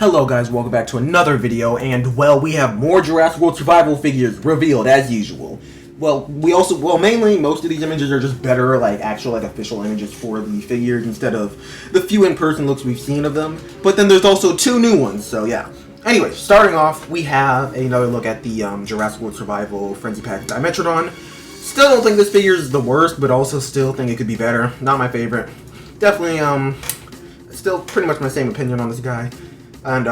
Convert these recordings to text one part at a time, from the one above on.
Hello guys, welcome back to another video, and well, we have more Jurassic World survival figures revealed as usual. Mainly most of these images are just better, actual official images for the figures instead of the few in-person looks we've seen of them. But then there's also two new ones, so yeah. Anyway, starting off, we have another look at the Jurassic World Survival Frenzy Pack Dimetrodon. Still don't think this figure is the worst, but also still think it could be better. Not my favorite. Definitely, still pretty much my same opinion on this guy. And,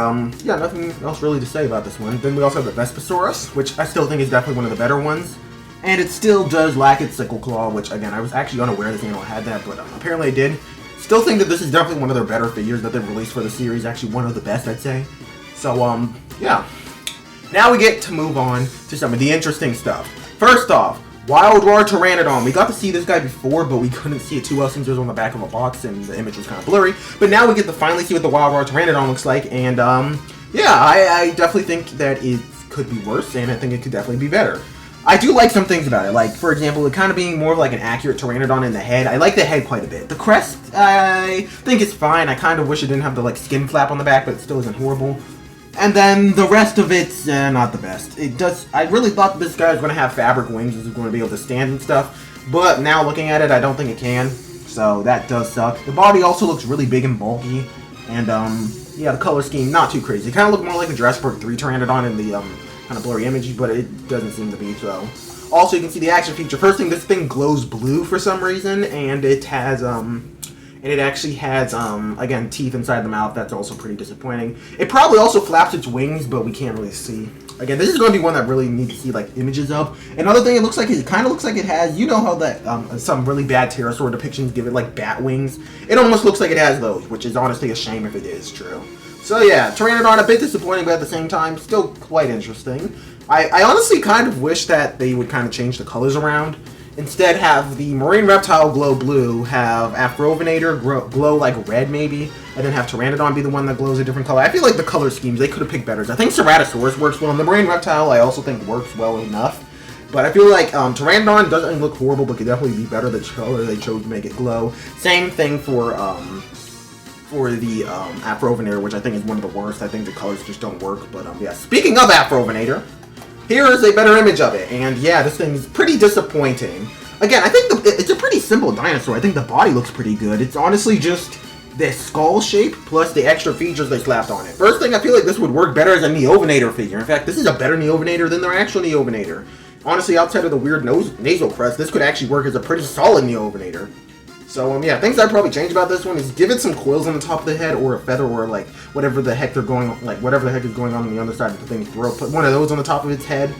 yeah, nothing else really to say about this one. Then we also have the Ceratosaurus, which I still think is definitely one of the better ones. And it still does lack its sickle claw, which, again, I was actually unaware this animal had that, but apparently it did. Still think that this is definitely one of their better figures that they've released for the series. Actually, one of the best, I'd say. So, yeah. Now we get to move on to some of the interesting stuff. First off, Wild Roar Pteranodon. We got to see this guy before, but we couldn't see it too well since it was on the back of a box and the image was kind of blurry. But now we get to finally see what the Wild Roar Pteranodon looks like, and yeah, I definitely think that it could be worse, and I think it could definitely be better. I do like some things about it, like, for example, it kind of being more of like an accurate Pteranodon in the head. I like the head quite a bit. The crest, I think it's fine. I kind of wish it didn't have the, skin flap on the back, but it still isn't horrible. And then the rest of it's not the best. It does. I really thought this guy was going to have fabric wings, was going to be able to stand and stuff. But now looking at it, I don't think it can. So that does suck. The body also looks really big and bulky. And yeah, the color scheme not too crazy. It kind of looked more like the Jurassic Park 3 Pteranodon in the kind of blurry image, but it doesn't seem to be so. Also, you can see the action feature. First thing, this thing glows blue for some reason, and it has and it actually has, again, teeth inside the mouth. That's also pretty disappointing. It probably also flaps its wings, but we can't really see. Again, this is going to be one that really needs to see, images of. Another thing, it kind of looks like it has, you know how that, some really bad pterosaur depictions give it, bat wings? It almost looks like it has those, which is honestly a shame if it is true. So yeah, Pteranodon, a bit disappointing, but at the same time, still quite interesting. I honestly kind of wish that they would kind of change the colors around. Instead, have the marine reptile glow blue, have Afrovenator glow red maybe, and then have Pteranodon be the one that glows a different color. I feel like the color schemes, they could have picked better. I think Ceratosaurus works well, and the marine reptile I also think works well enough. But I feel like Pteranodon doesn't look horrible, but could definitely be better. The color they chose to make it glow. Same thing for the Afrovenator, which I think is one of the worst. I think the colors just don't work. But yeah, speaking of Afrovenator, here is a better image of it, and yeah, this thing is pretty disappointing. Again, I think it's a pretty simple dinosaur. I think the body looks pretty good. It's honestly just the skull shape plus the extra features they slapped on it. First thing, I feel like this would work better as a Neovenator figure. In fact, this is a better Neovenator than their actual Neovenator. Honestly, outside of the weird nasal crest, this could actually work as a pretty solid Neovenator. So, yeah, things I'd probably change about this one is give it some quills on the top of the head, or a feather, or, whatever the heck they're going on, whatever the heck is going on the underside of the thing's throat. Put one of those on the top of its head,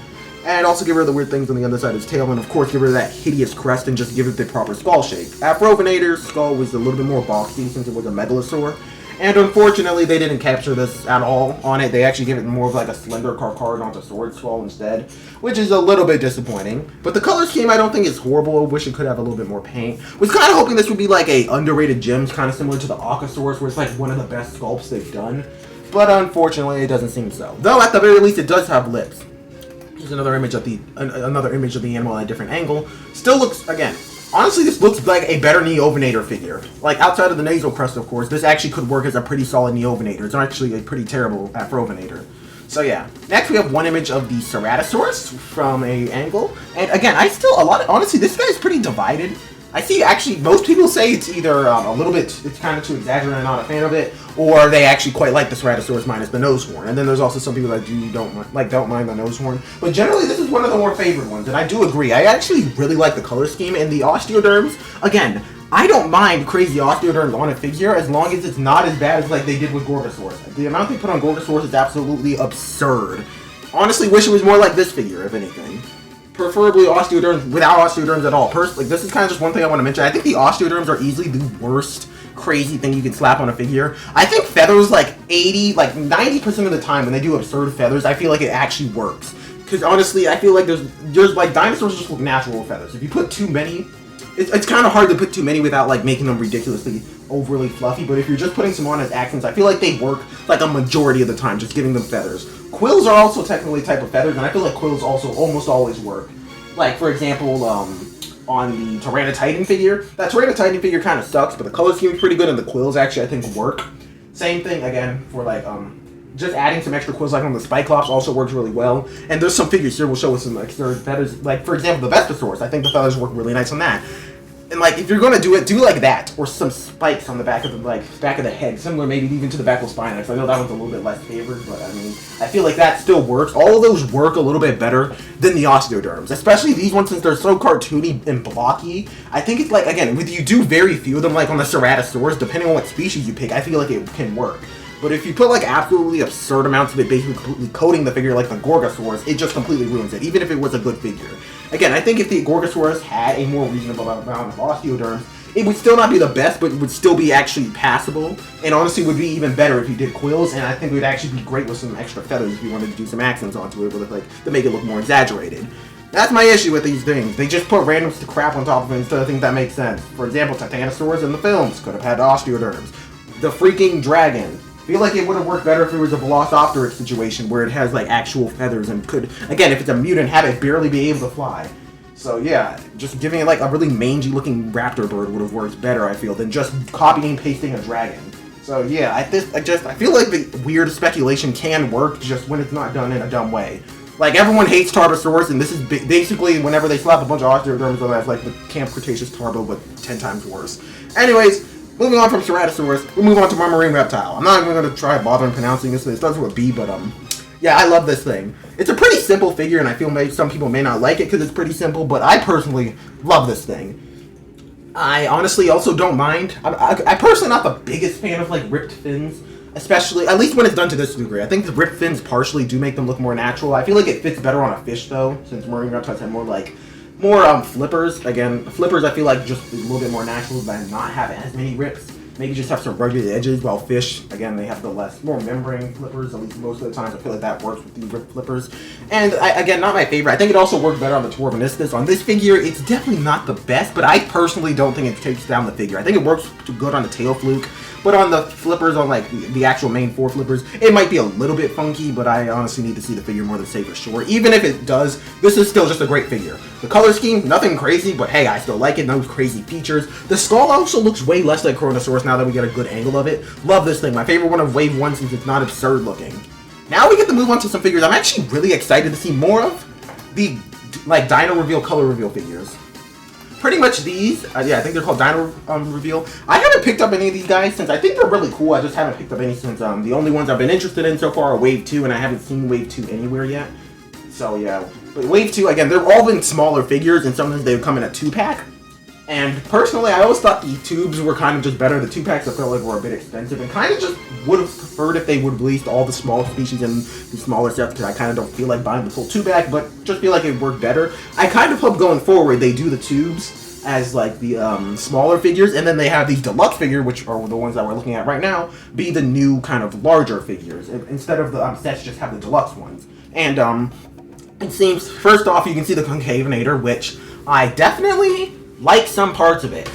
and also give her the weird things on the underside of its tail, and, of course, give her that hideous crest, and just give it the proper skull shape. Afrovenator's skull was a little bit more boxy, since it was a megalosaur, and, unfortunately, they didn't capture this at all on it. They actually give it more of, a slender Carcharodontosaurus skull instead, which is a little bit disappointing. But the color scheme I don't think is horrible. I wish it could have a little bit more paint. Was kind of hoping this would be a underrated gems, kind of similar to the Orcaraptor, where it's one of the best sculpts they've done. But unfortunately, it doesn't seem so. Though at the very least, it does have lips. Here's another image of the animal at a different angle. Still looks, again, honestly, this looks like a better Neovenator figure. Outside of the nasal crest, of course, this actually could work as a pretty solid Neovenator. It's actually a pretty terrible Afrovenator. So yeah. Next, we have one image of the Ceratosaurus from a angle. And again, honestly, this guy's pretty divided. I see, actually, most people say it's either a little bit, it's kind of too exaggerated and not a fan of it, or they actually quite like the Ceratosaurus minus the nose horn. And then there's also some people that don't mind the nose horn. But generally, this is one of the more favored ones, and I do agree. I actually really like the color scheme, and the osteoderms, again, I don't mind crazy osteoderms on a figure as long as it's not as bad as they did with Gorgosaurus. The amount they put on Gorgosaurus is absolutely absurd. Honestly, wish it was more like this figure, if anything. Preferably osteoderms without osteoderms at all. This is kind of just one thing I want to mention. I think the osteoderms are easily the worst crazy thing you can slap on a figure. I think feathers 90% of the time when they do absurd feathers, I feel like it actually works. Because honestly, I feel like there's dinosaurs just look natural with feathers. If you put too many, it's kind of hard to put too many without making them ridiculously overly fluffy. But if you're just putting some on as accents, I feel like they work a majority of the time, just giving them feathers. Quills are also technically a type of feathers, and I feel like quills also almost always work. For example, on the Pteranodon figure, that Pteranodon figure kind of sucks, but the color scheme is pretty good, and the quills actually, I think, work. Same thing, again, for, just adding some extra quills like on the Cyclops also works really well. And there's some figures here we'll show with some extra feathers. Like, for example, the Vestosaurus. I think the feathers work really nice on that. And, like, if you're going to do it, do like that. Or some spikes on the back of the, back of the head. Similar maybe even to the back of the spine. I know that one's a little bit less favored, but, I mean, I feel like that still works. All of those work a little bit better than the osteoderms. Especially these ones, since they're so cartoony and blocky. I think it's, like, again, with you do very few of them, like on the Ceratosaurus, depending on what species you pick, I feel like it can work. But if you put, like, absolutely absurd amounts of it basically completely coating the figure like the Gorgosaurus, it just completely ruins it, even if it was a good figure. Again, I think if the Gorgosaurus had a more reasonable amount of osteoderms, it would still not be the best, but it would still be actually passable, and honestly would be even better if you did quills, and I think it would actually be great with some extra feathers if you wanted to do some accents onto it, with like, to make it look more exaggerated. That's my issue with these things. They just put random crap on top of it instead of things that make sense. For example, Titanosaurus in the films could have had osteoderms. The freaking dragon. I feel like it would have worked better if it was a Velociraptor situation where it has like actual feathers and could, again, if it's a mutant, have it barely be able to fly. So yeah, just giving it like a really mangy looking raptor bird would have worked better, I feel, than just copying and pasting a dragon. So yeah, I feel like the weird speculation can work just when it's not done in a dumb way. Like, everyone hates Tarbosaurus, and this is basically whenever they slap a bunch of osteoderms on that's like the Camp Cretaceous Tarbo, but 10 times worse. Anyways, moving on from Ceratosaurus, we'll move on to my marine reptile. I'm not even going to try bothering pronouncing this. It starts with a B, but, yeah, I love this thing. It's a pretty simple figure, and I feel some people may not like it because it's pretty simple, but I personally love this thing. I honestly also don't mind. I'm personally not the biggest fan of, like, ripped fins, especially, at least when it's done to this degree. I think the ripped fins partially do make them look more natural. I feel like it fits better on a fish, though, since marine reptiles have more flippers. Again, flippers I feel like just a little bit more natural than not have as many rips. Maybe just have some rugged edges, while fish, again, they have the more membrane flippers, at least most of the times. I feel like that works with the ripped flippers. And, again, not my favorite. I think it also works better on the Torvaniscus. On this figure, it's definitely not the best, but I personally don't think it takes down the figure. I think it works good on the tail fluke. But on the flippers, on like the actual main 4 flippers, it might be a little bit funky, but I honestly need to see the figure more than say for sure. Even if it does, this is still just a great figure. The color scheme, nothing crazy, but hey, I still like it. No crazy features. The skull also looks way less like Kronosaurus now that we get a good angle of it. Love this thing. My favorite one of Wave 1 since it's not absurd looking. Now we get to move on to some figures I'm actually really excited to see more of. The like Dino Reveal, color reveal figures. Pretty much these, yeah, I think they're called Dino Reveal. I haven't picked up any of these guys since I think they're really cool. I just haven't picked up any since the only ones I've been interested in so far are Wave 2, and I haven't seen Wave 2 anywhere yet. So yeah, but Wave 2, again, they're all been smaller figures, and sometimes they would come in a 2-pack. And personally, I always thought the tubes were kind of just better. The 2-packs I felt like were a bit expensive, and kind of just would have preferred if they would have released all the small species in the smaller sets, because I kind of don't feel like buying the full 2-pack, but just feel like it worked better. I kind of hope going forward they do the tubes as like the smaller figures, and then they have these deluxe figures, which are the ones that we're looking at right now, be the new kind of larger figures. Instead of the sets, just have the deluxe ones. And it seems, first off, you can see the concavenator, which I definitely like some parts of it.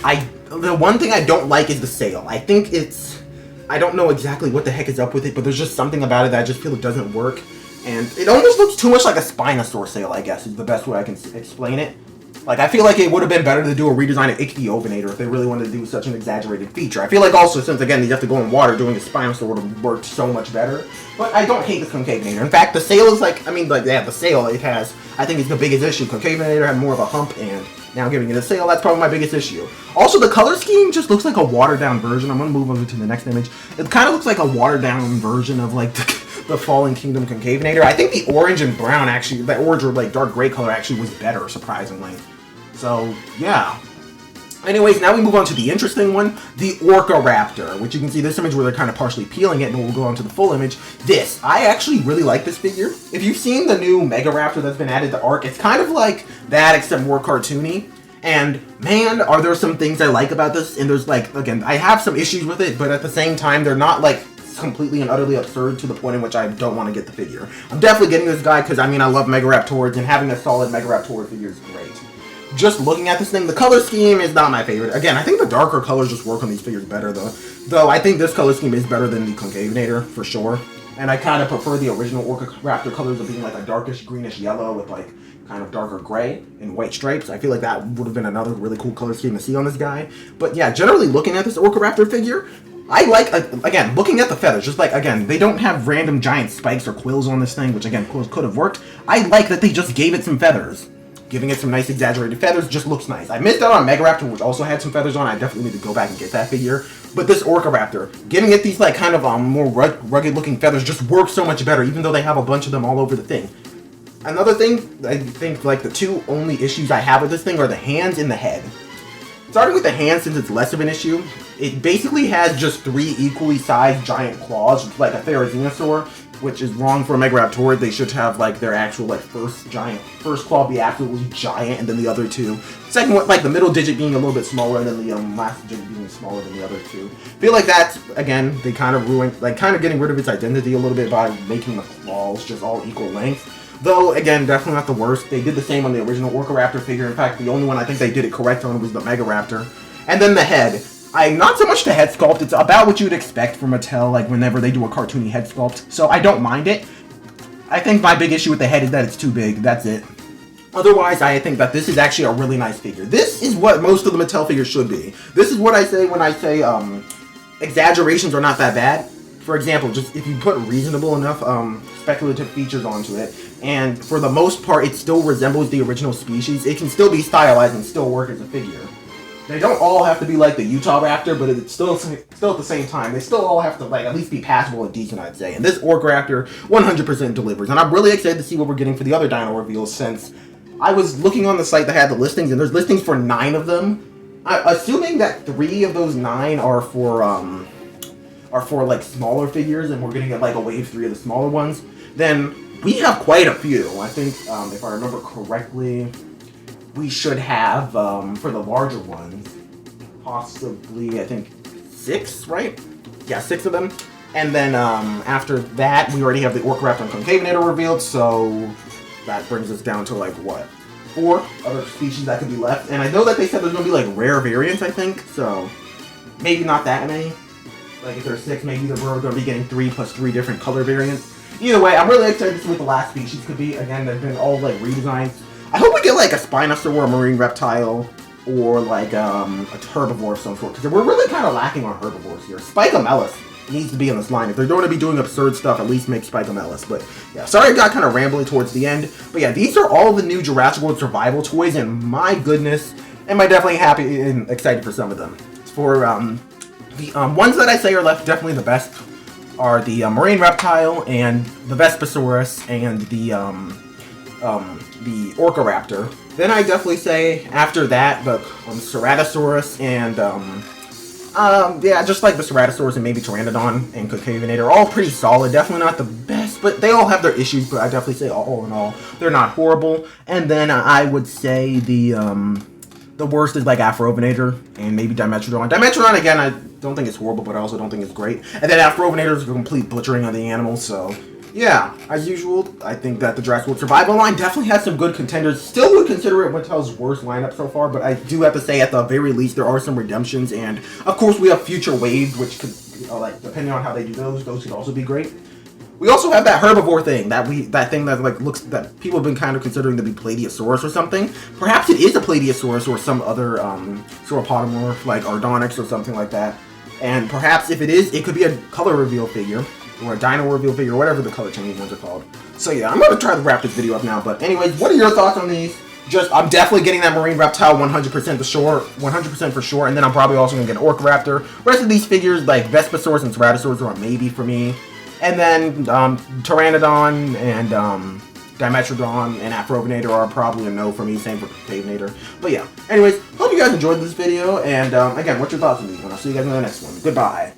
The one thing I don't like is the sail. I think I don't know exactly what the heck is up with it, but there's just something about it that I just feel it doesn't work. And it almost looks too much like a Spinosaur sail, I guess, is the best way I can explain it. Like, I feel like it would have been better to do a redesign of Afrovenator if they really wanted to do such an exaggerated feature. I feel like also, since again, you have to go in water, doing a Spinosaur would have worked so much better. But I don't hate the concavenator. In fact, the sail is like, the sail it has, I think is the biggest issue. Concavenator had more of a hump, and now giving it a sail, that's probably my biggest issue. Also, the color scheme just looks like a watered-down version. I'm going to move over to the next image. It kind of looks like a watered-down version of, like, the Fallen Kingdom concavenator. I think the orange and brown actually, the orange or like dark gray color actually was better, surprisingly. So, yeah. Anyways, now we move on to the interesting one, the Orcaraptor, which you can see this image where they're kind of partially peeling it, and we'll go on to the full image. I actually really like this figure. If you've seen the new Mega Raptor that's been added to Arc, it's kind of like that, except more cartoony. And, man, are there some things I like about this, and there's, like, again, I have some issues with it, but at the same time, they're not, like, completely and utterly absurd to the point in which I don't want to get the figure. I'm definitely getting this guy because, I mean, I love Mega Raptors, and having a solid Mega Raptor figure is great. Just looking at this thing, the color scheme is not my favorite. Again, I think the darker colors just work on these figures better, though. Though I think this color scheme is better than the concavenator, for sure. And I kind of prefer the original Orcaraptor colors of being like a darkish greenish yellow with like kind of darker gray and white stripes. I feel like that would have been another really cool color scheme to see on this guy. But yeah, generally looking at this Orcaraptor figure, I like, again, looking at the feathers, just like, again, they don't have random giant spikes or quills on this thing, which, again, quills could have worked. I like that they just gave it some feathers. Giving it some nice exaggerated feathers just looks nice. I missed out on Megaraptor, which also had some feathers on. I definitely need to go back and get that figure. But this Orcaraptor, giving it these, like, kind of more rugged-looking feathers just works so much better, even though they have a bunch of them all over the thing. Another thing, I think, like, the two only issues I have with this thing are the hands and the head. Starting with the hands, since it's less of an issue, it basically has just 3 equally sized giant claws, like a Therizinosaur, which is wrong for a Megaraptor. They should have, like, their actual, like, first claw be absolutely giant, and then the other 2. Second one, like, the middle digit being a little bit smaller, and then the last digit being smaller than the other 2. Feel like that's, again, they kind of ruined, like, kind of getting rid of its identity a little bit by making the claws just all equal length. Though, again, definitely not the worst. They did the same on the original Orcaraptor figure. In fact, the only one I think they did it correct on was the Megaraptor. And then the head. Not so much the head sculpt. It's about what you would expect from Mattel, like, whenever they do a cartoony head sculpt. So I don't mind it. I think my big issue with the head is that it's too big. That's it. Otherwise, I think that this is actually a really nice figure. This is what most of the Mattel figures should be. This is what I say when I say exaggerations are not that bad. For example, just if you put reasonable enough speculative features onto it, and for the most part it still resembles the original species, it can still be stylized and still work as a figure. They don't all have to be like the Utah Raptor, but it's still at the same time, they still all have to, like, at least be passable and decent, I'd say. And this Orcaraptor 100% delivers, and I'm really excited to see what we're getting for the other Dino Reveals, since I was looking on the site that had the listings, and there's listings for 9 of them. Assuming that 3 of those 9 are for like smaller figures, and we're gonna get like a wave 3 of the smaller ones, then we have quite a few. I think, if I remember correctly, we should have, for the larger ones, possibly, I think, 6, right? Yeah, 6 of them. And then, after that, we already have the Orcaraptor and concavenator revealed, so that brings us down to, like, what? 4 other species that could be left. And I know that they said there's gonna be, like, rare variants, I think, so maybe not that many. Like, if there's 6, maybe we're going to be getting 3 plus 3 different color variants. Either way, I'm really excited to see what the last species could be. Again, they've been all, like, redesigned. I hope we get, like, a Spinosaur or a marine reptile, or, like, a herbivore of some sort, because we're really kind of lacking on herbivores here. Spicomelus needs to be in this line. If they're going to be doing absurd stuff, at least make Spicomelus. But, yeah, sorry I got kind of rambling towards the end. But, yeah, these are all the new Jurassic World Survival toys, and my goodness, am I definitely happy and excited for some of them. For, the ones that I say are left definitely the best are the marine reptile and the Vespasaurus and the Orcaraptor. Then I definitely say after that the Ceratosaurus and yeah, just like the Ceratosaurus and maybe Pteranodon and concavenator, all pretty solid. Definitely not the best, but they all have their issues. But I definitely say all in all, they're not horrible. And then I would say the worst is like Afrovenator and maybe Dimetrodon. Dimetrodon, again, I don't think it's horrible, but I also don't think it's great. And then Afrovenator is a complete butchering of the animal, so yeah, as usual, I think that the Jurassic World Survival line definitely has some good contenders. Still would consider it Mattel's worst lineup so far, but I do have to say at the very least there are some redemptions, and of course we have future waves, which could, like, depending on how they do those could also be great. We also have that herbivore thing, that thing that, like, looks, that people have been kind of considering to be Plateosaurus or something. Perhaps it is a Plateosaurus or some other sauropodomorph, like Ardonyx or something like that. And perhaps if it is, it could be a color reveal figure, or a Dino Reveal figure, or whatever the color changing ones are called. So yeah, I'm going to try to wrap this video up now, but anyways, what are your thoughts on these? I'm definitely getting that marine reptile 100% for sure, 100% for sure, and then I'm probably also going to get an Orcaraptor. Rest of these figures, like Vespasaurus and Ceratosaurus, are a maybe for me. And then Pteranodon and Dimetrodon and Afrovenator are probably a no for me, same for concavenator. But yeah, anyways, hope you guys enjoyed this video, and again, what's your thoughts on these? And I'll see you guys in the next one. Goodbye.